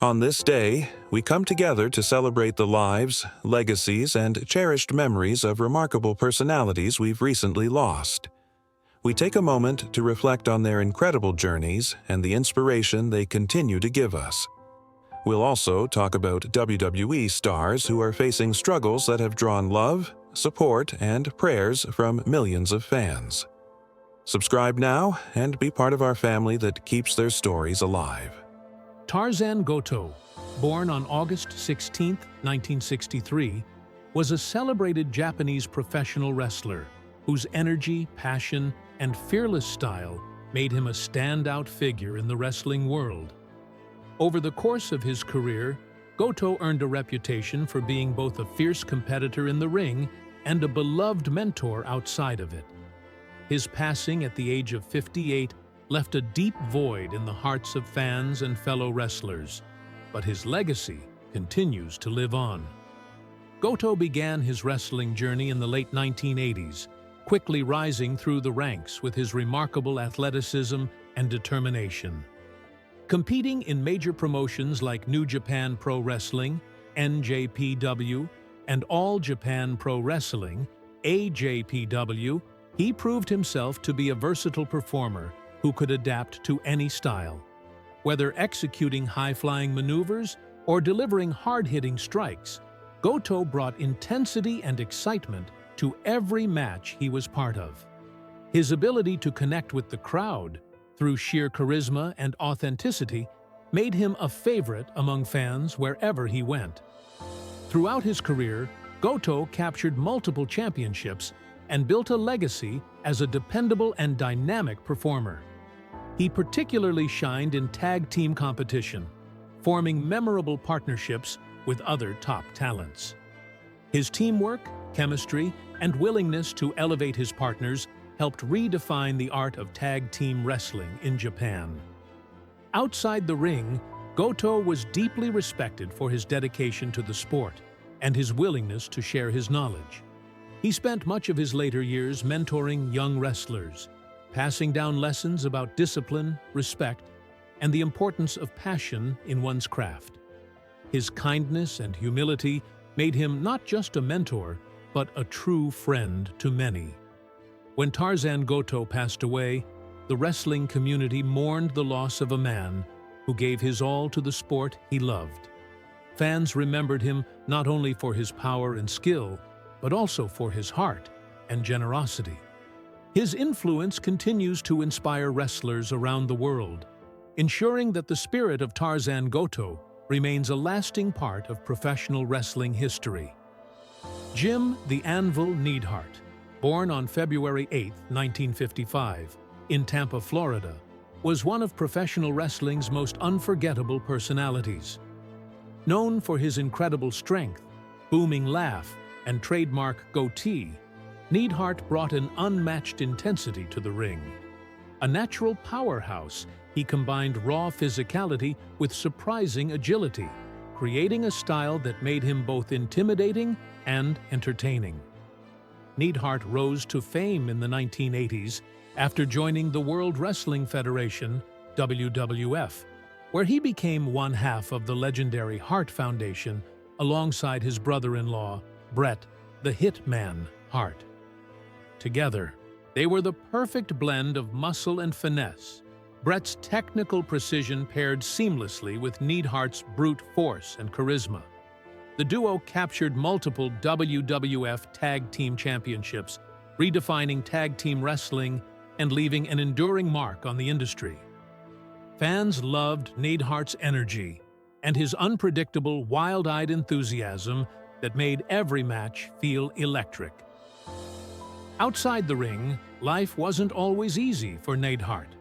On this day, we come together to celebrate the lives, legacies, and cherished memories of remarkable personalities we've recently lost. We take a moment to reflect on their incredible journeys and the inspiration they continue to give us. We'll also talk about WWE stars who are facing struggles that have drawn love, support, and prayers from millions of fans. Subscribe now and be part of our family that keeps their stories alive. Tarzan Goto, born on August 16, 1963, was a celebrated Japanese professional wrestler whose energy, passion, and fearless style made him a standout figure in the wrestling world. Over the course of his career, Goto earned a reputation for being both a fierce competitor in the ring and a beloved mentor outside of it. His passing at the age of 58 left a deep void in the hearts of fans and fellow wrestlers, but his legacy continues to live on. Goto began his wrestling journey in the late 1980s, quickly rising through the ranks with his remarkable athleticism and determination. Competing in major promotions like New Japan Pro Wrestling, NJPW, and All Japan Pro Wrestling, AJPW, he proved himself to be a versatile performer who could adapt to any style. Whether executing high-flying maneuvers or delivering hard-hitting strikes, Goto brought intensity and excitement to every match he was part of. His ability to connect with the crowd through sheer charisma and authenticity made him a favorite among fans wherever he went. Throughout his career, Goto captured multiple championships and built a legacy as a dependable and dynamic performer. He particularly shined in tag team competition, forming memorable partnerships with other top talents. His teamwork, chemistry, and willingness to elevate his partners helped redefine the art of tag team wrestling in Japan. Outside the ring, Goto was deeply respected for his dedication to the sport and his willingness to share his knowledge. He spent much of his later years mentoring young wrestlers, passing down lessons about discipline, respect, and the importance of passion in one's craft. His kindness and humility made him not just a mentor, but a true friend to many. When Tarzan Goto passed away, the wrestling community mourned the loss of a man who gave his all to the sport he loved. Fans remembered him not only for his power and skill, but also for his heart and generosity. His influence continues to inspire wrestlers around the world, ensuring that the spirit of Tarzan Goto remains a lasting part of professional wrestling history. Jim the Anvil Neidhart, born on February 8, 1955, in Tampa, Florida, was one of professional wrestling's most unforgettable personalities. Known for his incredible strength, booming laugh, and trademark goatee, Neidhart brought an unmatched intensity to the ring. A natural powerhouse, he combined raw physicality with surprising agility, creating a style that made him both intimidating and entertaining. Neidhart rose to fame in the 1980s after joining the World Wrestling Federation, WWF, where he became one half of the legendary Hart Foundation alongside his brother-in-law, Bret the Hitman Hart. Together, they were the perfect blend of muscle and finesse. Bret's technical precision paired seamlessly with Neidhart's brute force and charisma. The duo captured multiple WWF Tag Team Championships, redefining tag team wrestling and leaving an enduring mark on the industry. Fans loved Neidhart's energy and his unpredictable, wild-eyed enthusiasm that made every match feel electric. Outside the ring, life wasn't always easy for Neidhart.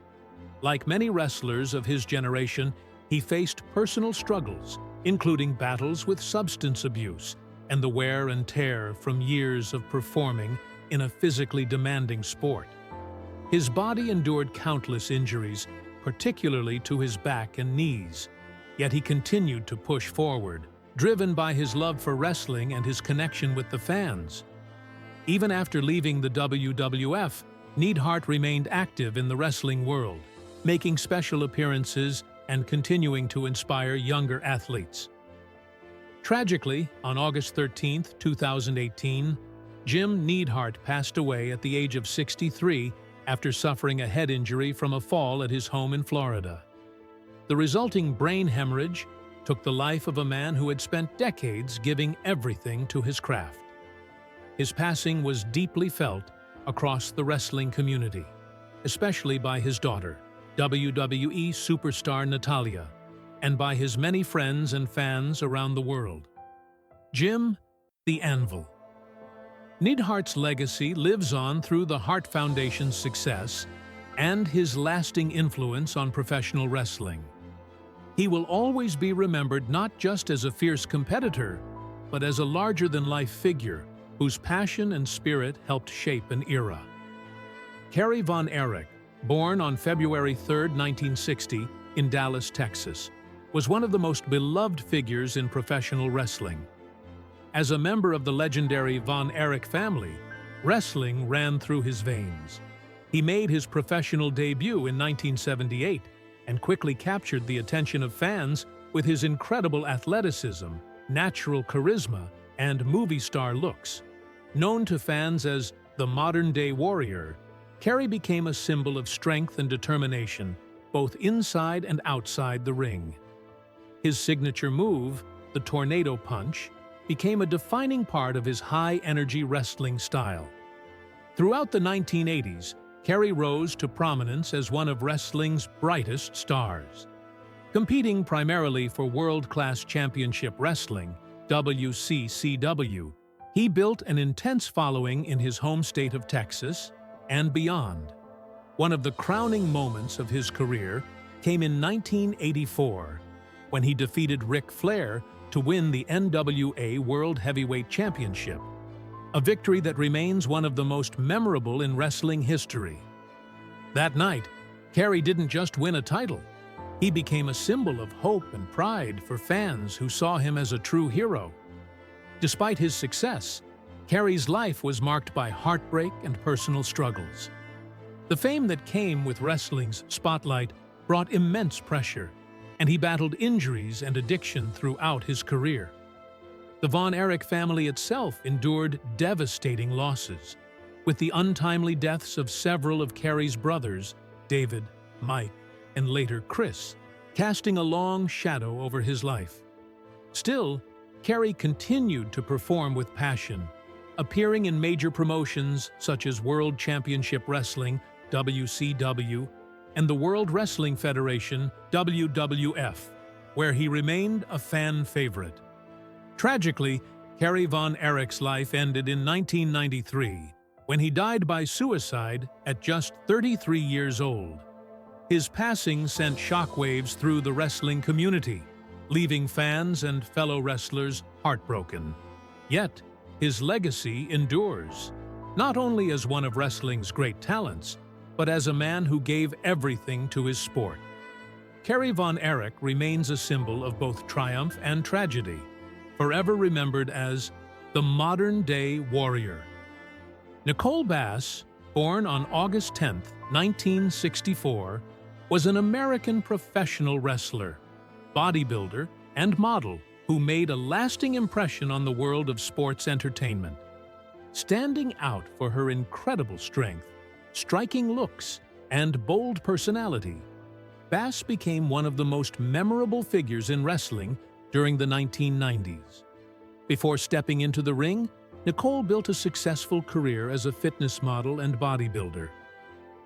Like many wrestlers of his generation, he faced personal struggles, including battles with substance abuse and the wear and tear from years of performing in a physically demanding sport. His body endured countless injuries, particularly to his back and knees, yet he continued to push forward, driven by his love for wrestling and his connection with the fans. Even after leaving the WWF, Neidhart remained active in the wrestling world, making special appearances and continuing to inspire younger athletes. Tragically, on August 13, 2018, Jim Neidhart passed away at the age of 63 after suffering a head injury from a fall at his home in Florida. The resulting brain hemorrhage took the life of a man who had spent decades giving everything to his craft. His passing was deeply felt across the wrestling community, especially by his daughter, WWE superstar Natalya, and by his many friends and fans around the world. Jim, the Anvil. Neidhart's legacy lives on through the Hart Foundation's success and his lasting influence on professional wrestling. He will always be remembered not just as a fierce competitor, but as a larger-than-life figure whose passion and spirit helped shape an era. Kerry Von Erich, born on February 3, 1960, in Dallas, Texas, was one of the most beloved figures in professional wrestling. As a member of the legendary Von Erich family, wrestling ran through his veins. He made his professional debut in 1978 and quickly captured the attention of fans with his incredible athleticism, natural charisma, and movie star looks. Known to fans as the modern-day warrior, Kerry became a symbol of strength and determination, both inside and outside the ring. His signature move, the tornado punch, became a defining part of his high-energy wrestling style. Throughout the 1980s, Kerry rose to prominence as one of wrestling's brightest stars. Competing primarily for World-Class Championship Wrestling, WCCW, he built an intense following in his home state of Texas and beyond. One of the crowning moments of his career came in 1984, when he defeated Ric Flair to win the NWA World Heavyweight Championship, a victory that remains one of the most memorable in wrestling history. That night, Kerry didn't just win a title. He became a symbol of hope and pride for fans who saw him as a true hero. Despite his success, Kerry's life was marked by heartbreak and personal struggles. The fame that came with wrestling's spotlight brought immense pressure, and he battled injuries and addiction throughout his career. The Von Erich family itself endured devastating losses, with the untimely deaths of several of Kerry's brothers, David, Mike, and later Chris, casting a long shadow over his life. Still, Kerry continued to perform with passion, appearing in major promotions such as World Championship Wrestling, WCW, and the World Wrestling Federation, WWF, where he remained a fan favorite. Tragically, Kerry Von Erich's life ended in 1993, when he died by suicide at just 33 years old. His passing sent shockwaves through the wrestling community, leaving fans and fellow wrestlers heartbroken. Yet, his legacy endures, not only as one of wrestling's great talents, but as a man who gave everything to his sport. Kerry Von Erich remains a symbol of both triumph and tragedy, forever remembered as the modern-day warrior. Nicole Bass, born on August 10, 1964, was an American professional wrestler, bodybuilder, and model who made a lasting impression on the world of sports entertainment. Standing out for her incredible strength, striking looks, and bold personality, Bass became one of the most memorable figures in wrestling during the 1990s. Before stepping into the ring, Nicole built a successful career as a fitness model and bodybuilder.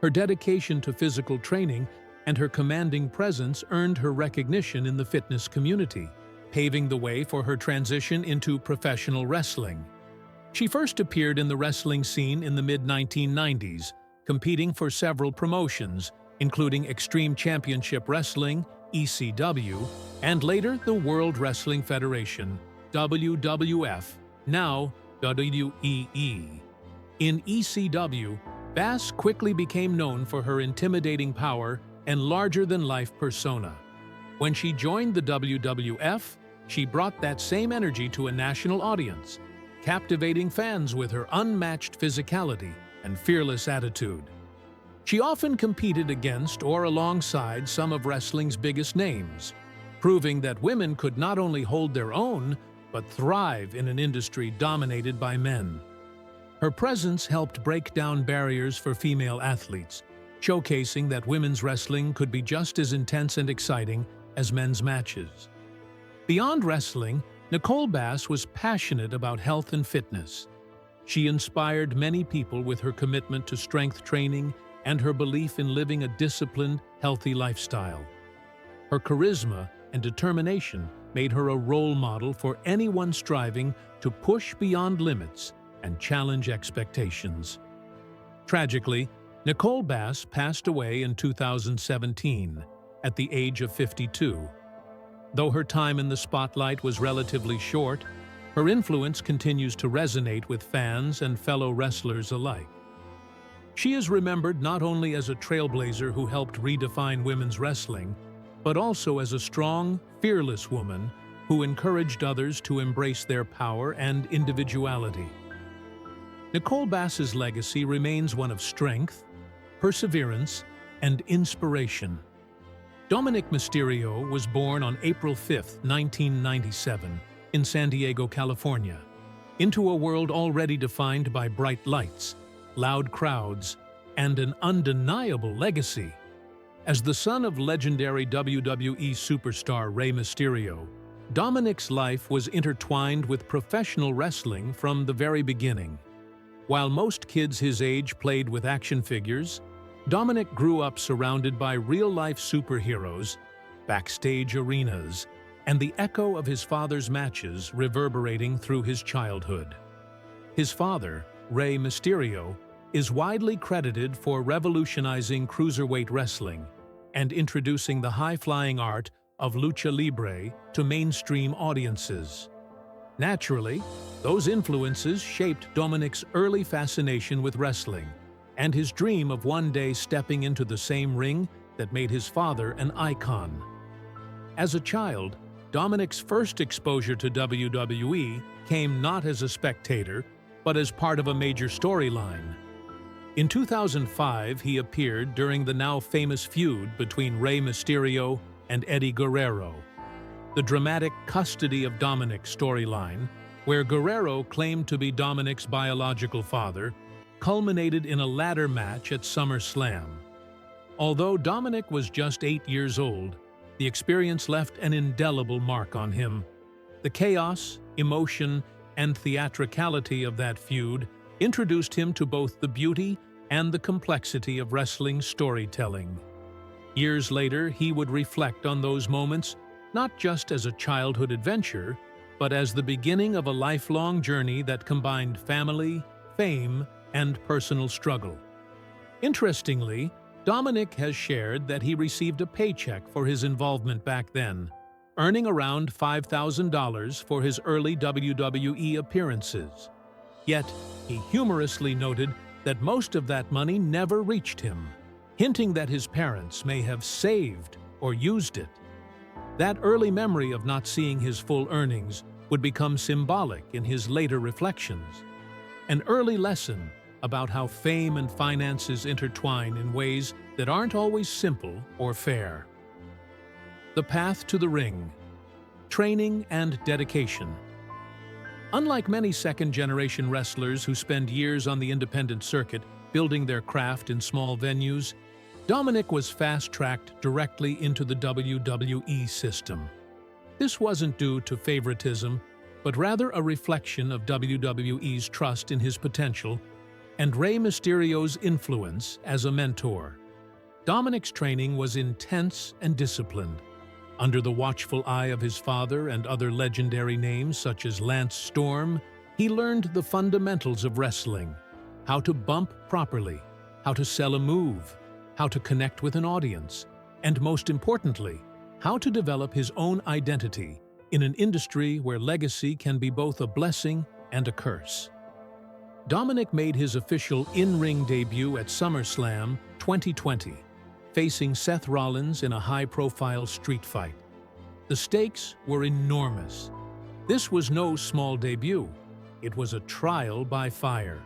Her dedication to physical training and her commanding presence earned her recognition in the fitness community, paving the way for her transition into professional wrestling. She first appeared in the wrestling scene in the mid-1990s, competing for several promotions, including Extreme Championship Wrestling, ECW, and later the World Wrestling Federation, WWF, now WEE. In ECW, Bass quickly became known for her intimidating power and larger-than-life persona. When she joined the WWF, she brought that same energy to a national audience, captivating fans with her unmatched physicality and fearless attitude. She often competed against or alongside some of wrestling's biggest names, proving that women could not only hold their own, but thrive in an industry dominated by men. Her presence helped break down barriers for female athletes, showcasing that women's wrestling could be just as intense and exciting as men's matches. Beyond wrestling, Nicole Bass was passionate about health and fitness. She inspired many people with her commitment to strength training and her belief in living a disciplined, healthy lifestyle. Her charisma and determination made her a role model for anyone striving to push beyond limits and challenge expectations. Tragically, Nicole Bass passed away in 2017 at the age of 52. Though her time in the spotlight was relatively short, her influence continues to resonate with fans and fellow wrestlers alike. She is remembered not only as a trailblazer who helped redefine women's wrestling, but also as a strong, fearless woman who encouraged others to embrace their power and individuality. Nicole Bass's legacy remains one of strength, perseverance, and inspiration. Dominic Mysterio was born on April 5, 1997, in San Diego, California, into a world already defined by bright lights, loud crowds, and an undeniable legacy. As the son of legendary WWE superstar Rey Mysterio, Dominic's life was intertwined with professional wrestling from the very beginning. While most kids his age played with action figures, Dominic grew up surrounded by real-life superheroes, backstage arenas, and the echo of his father's matches reverberating through his childhood. His father, Rey Mysterio, is widely credited for revolutionizing cruiserweight wrestling and introducing the high-flying art of lucha libre to mainstream audiences. Naturally, those influences shaped Dominic's early fascination with wrestling and his dream of one day stepping into the same ring that made his father an icon. As a child, Dominic's first exposure to WWE came not as a spectator, but as part of a major storyline. In 2005, he appeared during the now famous feud between Rey Mysterio and Eddie Guerrero. The dramatic custody of Dominic storyline, where Guerrero claimed to be Dominic's biological father, culminated in a ladder match at SummerSlam. Although Dominic was just 8 years old, the experience left an indelible mark on him. The chaos, emotion, and theatricality of that feud introduced him to both the beauty and the complexity of wrestling storytelling. Years later, he would reflect on those moments not just as a childhood adventure, but as the beginning of a lifelong journey that combined family, fame, and personal struggle. Interestingly, Dominic has shared that he received a paycheck for his involvement back then, earning around $5,000 for his early WWE appearances. Yet, he humorously noted that most of that money never reached him, hinting that his parents may have saved or used it. That early memory of not seeing his full earnings would become symbolic in his later reflections. An early lesson about how fame and finances intertwine in ways that aren't always simple or fair. The path to the ring. Training and dedication. Unlike many second-generation wrestlers who spend years on the independent circuit building their craft in small venues, Dominic was fast-tracked directly into the WWE system. This wasn't due to favoritism, but rather a reflection of WWE's trust in his potential and Rey Mysterio's influence as a mentor. Dominic's training was intense and disciplined. Under the watchful eye of his father and other legendary names such as Lance Storm, he learned the fundamentals of wrestling: how to bump properly, how to sell a move, how to connect with an audience, and most importantly, how to develop his own identity in an industry where legacy can be both a blessing and a curse. Dominic made his official in-ring debut at SummerSlam 2020, facing Seth Rollins in a high-profile street fight. The stakes were enormous. This was no small debut. It was a trial by fire.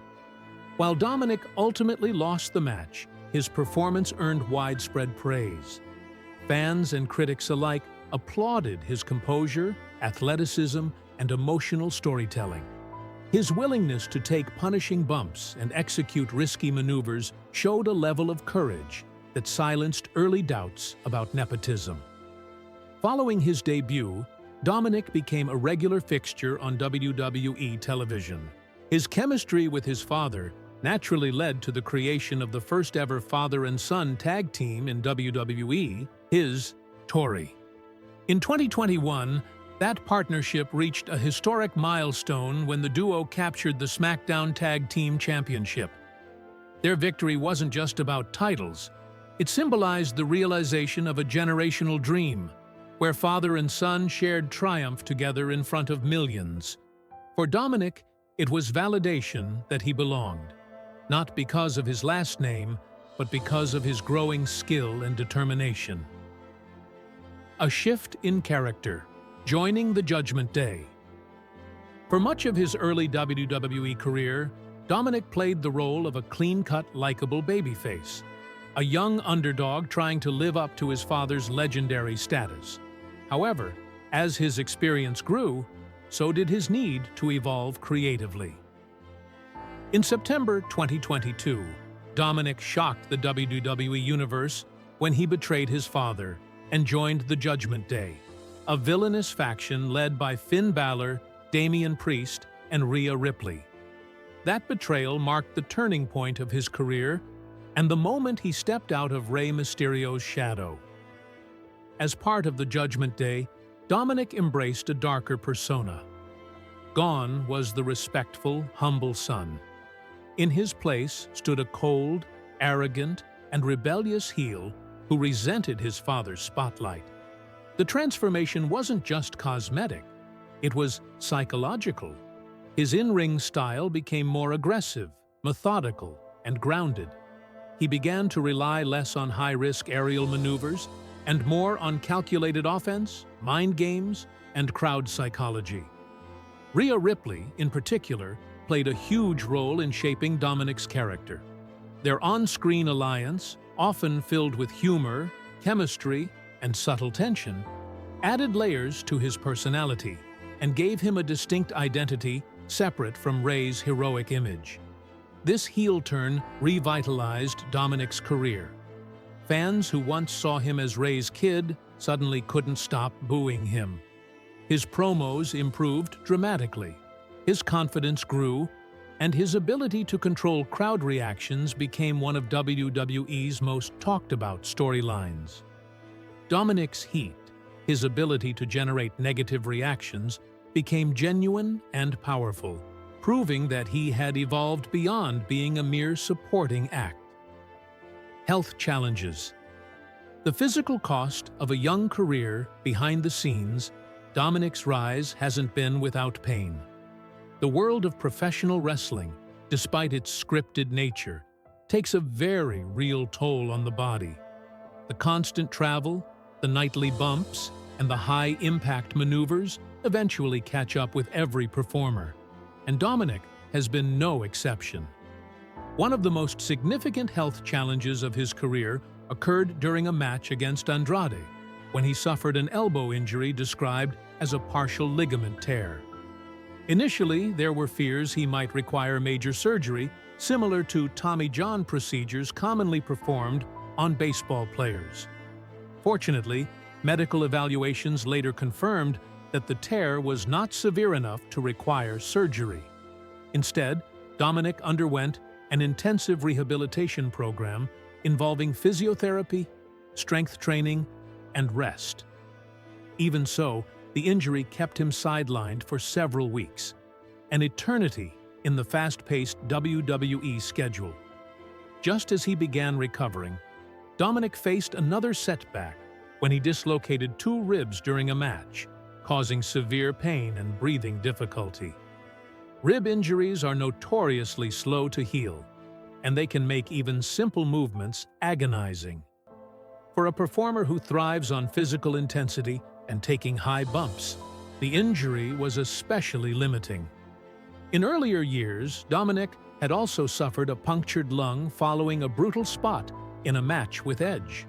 While Dominic ultimately lost the match, his performance earned widespread praise. Fans and critics alike applauded his composure, athleticism, and emotional storytelling. His willingness to take punishing bumps and execute risky maneuvers showed a level of courage that silenced early doubts about nepotism. Following his debut, Dominic became a regular fixture on WWE television. His chemistry with his father naturally led to the creation of the first-ever father and son tag team in WWE, his Tori. In 2021, that partnership reached a historic milestone when the duo captured the SmackDown Tag Team Championship. Their victory wasn't just about titles. It symbolized the realization of a generational dream, where father and son shared triumph together in front of millions. For Dominic, it was validation that he belonged, not because of his last name, but because of his growing skill and determination. A shift in character, joining the Judgment Day. For much of his early WWE career, Dominic played the role of a clean-cut, likable babyface, a young underdog trying to live up to his father's legendary status. However, as his experience grew, so did his need to evolve creatively. In September 2022, Dominic shocked the WWE Universe when he betrayed his father and joined the Judgment Day, a villainous faction led by Finn Balor, Damian Priest, and Rhea Ripley. That betrayal marked the turning point of his career and the moment he stepped out of Rey Mysterio's shadow. As part of the Judgment Day, Dominic embraced a darker persona. Gone was the respectful, humble son. In his place stood a cold, arrogant, and rebellious heel who resented his father's spotlight. The transformation wasn't just cosmetic, it was psychological. His in-ring style became more aggressive, methodical, and grounded. He began to rely less on high-risk aerial maneuvers and more on calculated offense, mind games, and crowd psychology. Rhea Ripley, in particular, played a huge role in shaping Dominic's character. Their on-screen alliance, often filled with humor, chemistry, and subtle tension, added layers to his personality and gave him a distinct identity separate from Rey's heroic image. This heel turn revitalized Dominic's career. Fans who once saw him as Rey's kid suddenly couldn't stop booing him. His promos improved dramatically, his confidence grew, and his ability to control crowd reactions became one of WWE's most talked-about storylines. Dominic's heat, his ability to generate negative reactions, became genuine and powerful, proving that he had evolved beyond being a mere supporting act. Health challenges. The physical cost of a young career behind the scenes, Dominic's rise hasn't been without pain. The world of professional wrestling, despite its scripted nature, takes a very real toll on the body. The constant travel, the nightly bumps, and the high-impact maneuvers eventually catch up with every performer, and Dominic has been no exception. One of the most significant health challenges of his career occurred during a match against Andrade, when he suffered an elbow injury described as a partial ligament tear. Initially, there were fears he might require major surgery, similar to Tommy John procedures commonly performed on baseball players. Fortunately, medical evaluations later confirmed that the tear was not severe enough to require surgery. Instead, Dominic underwent an intensive rehabilitation program involving physiotherapy, strength training, and rest. Even so, the injury kept him sidelined for several weeks, an eternity in the fast-paced WWE schedule. Just as he began recovering, Dominic faced another setback when he dislocated 2 ribs during a match, causing severe pain and breathing difficulty. Rib injuries are notoriously slow to heal, and they can make even simple movements agonizing. For a performer who thrives on physical intensity and taking high bumps, the injury was especially limiting. In earlier years, Dominic had also suffered a punctured lung following a brutal spot in a match with Edge.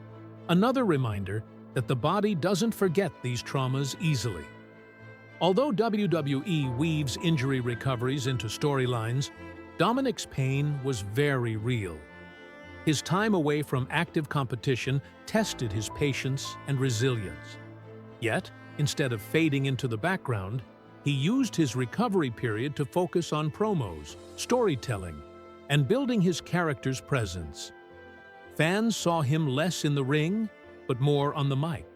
Another reminder that the body doesn't forget these traumas easily. Although WWE weaves injury recoveries into storylines, Dominic's pain was very real. His time away from active competition tested his patience and resilience. Yet, instead of fading into the background, he used his recovery period to focus on promos, storytelling, and building his character's presence. Fans saw him less in the ring, but more on the mic,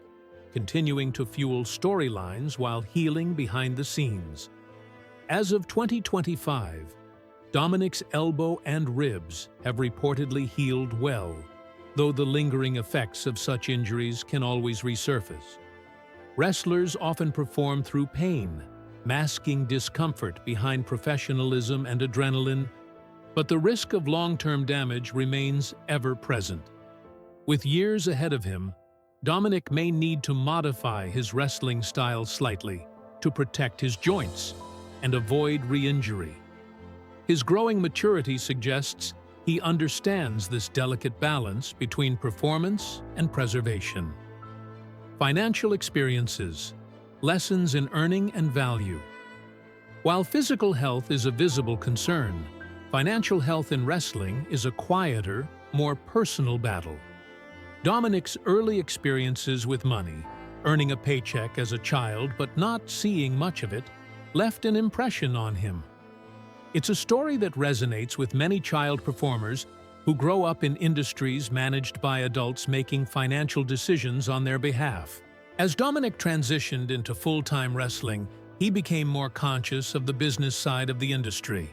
continuing to fuel storylines while healing behind the scenes. As of 2025, Dominic's elbow and ribs have reportedly healed well, though the lingering effects of such injuries can always resurface. Wrestlers often perform through pain, masking discomfort behind professionalism and adrenaline, but the risk of long-term damage remains ever present. With years ahead of him, Dominic may need to modify his wrestling style slightly to protect his joints and avoid re-injury. His growing maturity suggests he understands this delicate balance between performance and preservation. Financial experiences, lessons in earning and value. While physical health is a visible concern, financial health in wrestling is a quieter, more personal battle. Dominic's early experiences with money, earning a paycheck as a child but not seeing much of it, left an impression on him. It's a story that resonates with many child performers who grow up in industries managed by adults making financial decisions on their behalf. As Dominic transitioned into full-time wrestling, he became more conscious of the business side of the industry.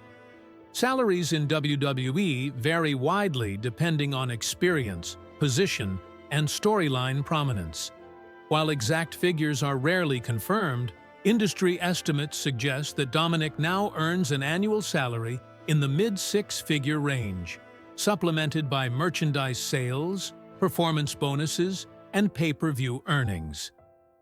Salaries in WWE vary widely depending on experience, position, and storyline prominence. While exact figures are rarely confirmed, industry estimates suggest that Dominic now earns an annual salary in the mid-six-figure range, supplemented by merchandise sales, performance bonuses, and pay-per-view earnings.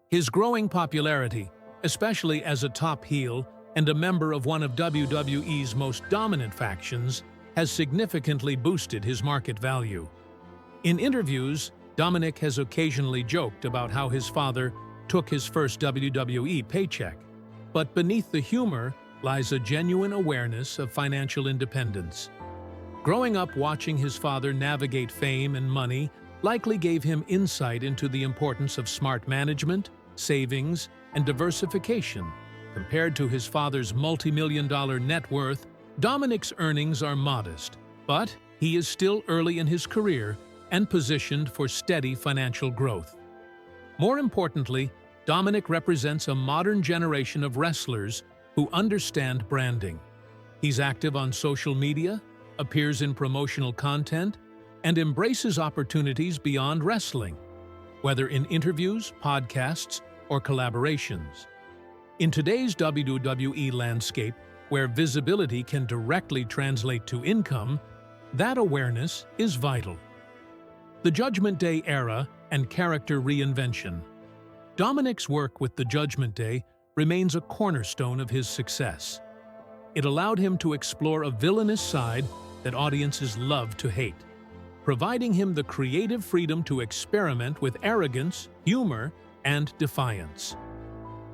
His growing popularity, especially as a top heel and a member of one of WWE's most dominant factions, has significantly boosted his market value. In interviews, Dominic has occasionally joked about how his father took his first WWE paycheck, but beneath the humor lies a genuine awareness of financial independence. Growing up watching his father navigate fame and money likely gave him insight into the importance of smart management, savings, and diversification. Compared to his father's multi-million-dollar net worth, Dominic's earnings are modest, but he is still early in his career and positioned for steady financial growth. More importantly, Dominic represents a modern generation of wrestlers who understand branding. He's active on social media, appears in promotional content, and embraces opportunities beyond wrestling, whether in interviews, podcasts, or collaborations. In today's WWE landscape, where visibility can directly translate to income, that awareness is vital. The Judgment Day era and character reinvention. Dominic's work with the Judgment Day remains a cornerstone of his success. It allowed him to explore a villainous side that audiences love to hate, providing him the creative freedom to experiment with arrogance, humor, and defiance.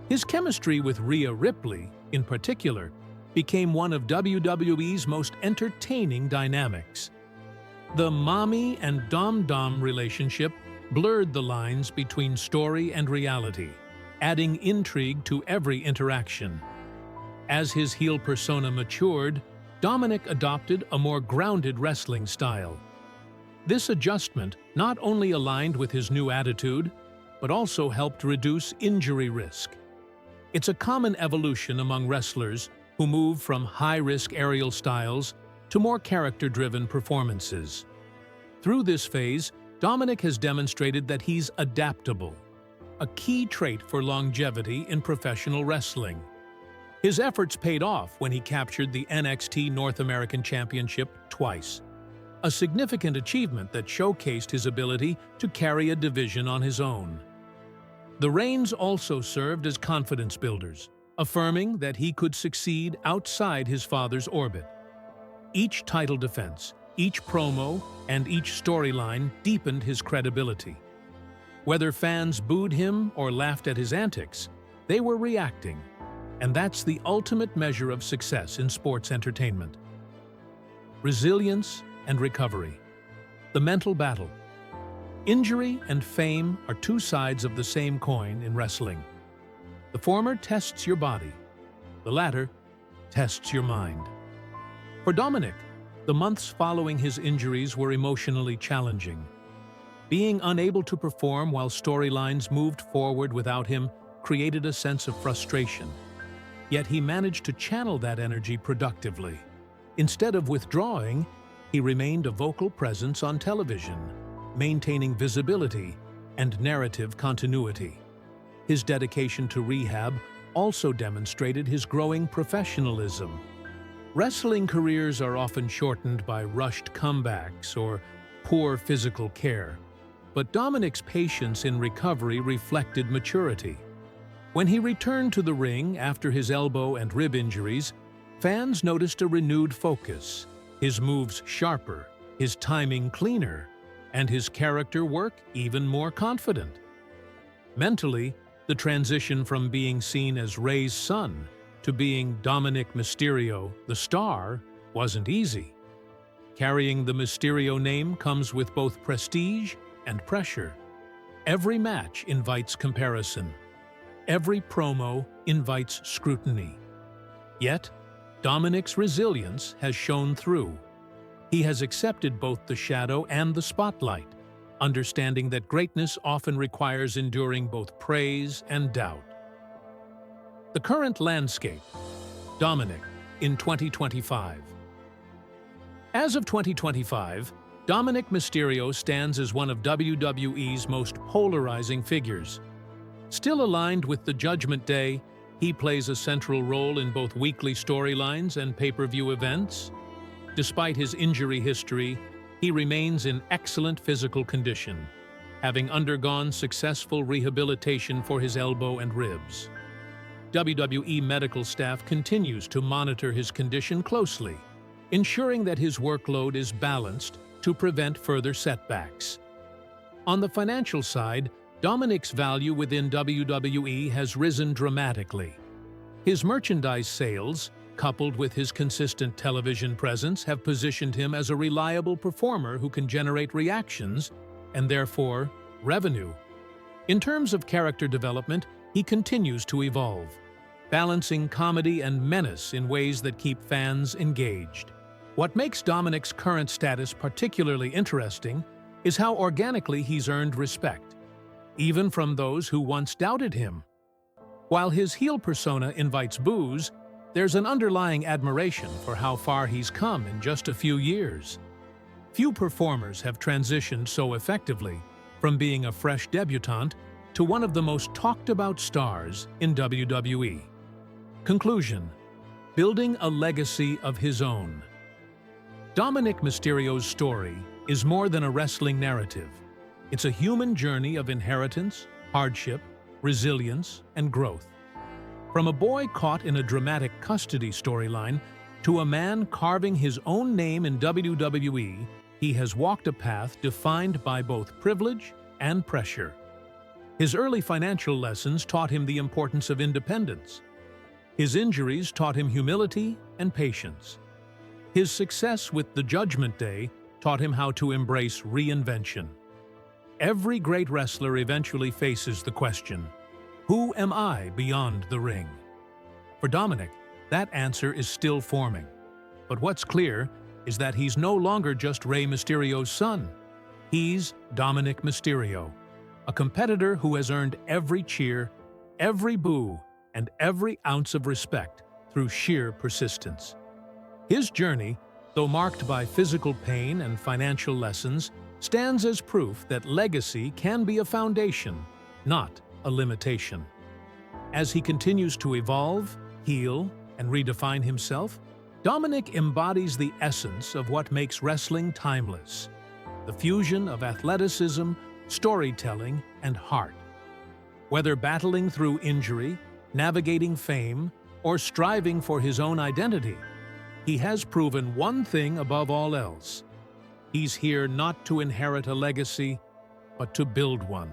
His chemistry with Rhea Ripley, in particular, became one of WWE's most entertaining dynamics. The mommy and dom-dom relationship blurred the lines between story and reality, adding intrigue to every interaction. As his heel persona matured, Dominic adopted a more grounded wrestling style. This adjustment not only aligned with his new attitude, but also helped reduce injury risk. It's a common evolution among wrestlers who move from high-risk aerial styles to more character-driven performances. Through this phase, Dominic has demonstrated that he's adaptable, a key trait for longevity in professional wrestling. His efforts paid off when he captured the NXT North American Championship twice, a significant achievement that showcased his ability to carry a division on his own. The reigns also served as confidence builders, affirming that he could succeed outside his father's orbit. Each title defense, each promo, and each storyline deepened his credibility. Whether fans booed him or laughed at his antics, they were reacting. And that's the ultimate measure of success in sports entertainment. Resilience and recovery. The mental battle. Injury and fame are two sides of the same coin in wrestling. The former tests your body. The latter tests your mind. For Dominic, the months following his injuries were emotionally challenging. Being unable to perform while storylines moved forward without him created a sense of frustration. Yet he managed to channel that energy productively. Instead of withdrawing, he remained a vocal presence on television, maintaining visibility and narrative continuity. His dedication to rehab also demonstrated his growing professionalism. Wrestling careers are often shortened by rushed comebacks or poor physical care, but Dominic's patience in recovery reflected maturity. When he returned to the ring after his elbow and rib injuries, fans noticed a renewed focus, his moves sharper, his timing cleaner, and his character work even more confident. Mentally, the transition from being seen as Rey's son to being Dominic Mysterio, the Star, wasn't easy. Carrying the Mysterio name comes with both prestige and pressure. Every match invites comparison. Every promo invites scrutiny. Yet, Dominic's resilience has shown through. He has accepted both the shadow and the spotlight, understanding that greatness often requires enduring both praise and doubt. The current landscape. Dominic in 2025. As of 2025, Dominic Mysterio stands as one of WWE's most polarizing figures. Still aligned with the Judgment Day, he plays a central role in both weekly storylines and pay-per-view events. Despite his injury history, he remains in excellent physical condition, having undergone successful rehabilitation for his elbow and ribs. WWE medical staff continues to monitor his condition closely, ensuring that his workload is balanced to prevent further setbacks. On the financial side, Dominic's value within WWE has risen dramatically. His merchandise sales, coupled with his consistent television presence, have positioned him as a reliable performer who can generate reactions and therefore revenue. In terms of character development, he continues to evolve, balancing comedy and menace in ways that keep fans engaged. What makes Dominic's current status particularly interesting is how organically he's earned respect, even from those who once doubted him. While his heel persona invites boos, there's an underlying admiration for how far he's come in just a few years. Few performers have transitioned so effectively from being a fresh debutante to one of the most talked-about stars in WWE. Conclusion: building a legacy of his own. Dominic Mysterio's story is more than a wrestling narrative. It's a human journey of inheritance, hardship, resilience, and growth. From a boy caught in a dramatic custody storyline to a man carving his own name in WWE, he has walked a path defined by both privilege and pressure. His early financial lessons taught him the importance of independence. His injuries taught him humility and patience. His success with the Judgment Day taught him how to embrace reinvention. Every great wrestler eventually faces the question, who am I beyond the ring? For Dominic, that answer is still forming. But what's clear is that he's no longer just Rey Mysterio's son. He's Dominic Mysterio, a competitor who has earned every cheer, every boo, and every ounce of respect through sheer persistence. His journey, though marked by physical pain and financial lessons, stands as proof that legacy can be a foundation, not a limitation. As he continues to evolve, heal, and redefine himself, Dominic embodies the essence of what makes wrestling timeless: the fusion of athleticism, storytelling, and heart. Whether battling through injury, navigating fame, or striving for his own identity, he has proven one thing above all else. He's here not to inherit a legacy, but to build one.